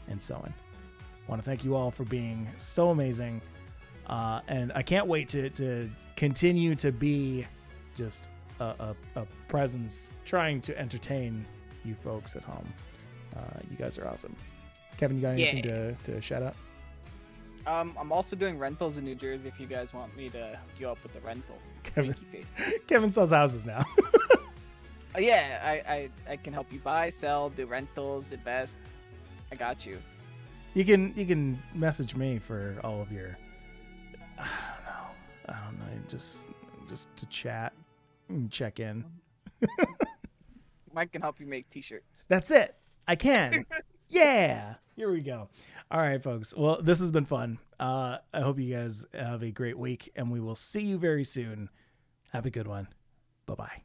and so on. I want to thank you all for being so amazing, and I can't wait to continue to be just a presence trying to entertain you folks at home. You guys are awesome. Kevin, you got anything to shout out? I'm also doing rentals in New Jersey if you guys want me to hook you up with a rental. Kevin sells houses now. Yeah, I can help you buy, sell, do rentals, invest. I got you. You can message me for all of your I don't know, just to chat and check in. Mike can help you make t-shirts. That's it. I can. Yeah. Here we go. All right, folks. Well, this has been fun. I hope you guys have a great week, and we will see you very soon. Have a good one. Bye-bye.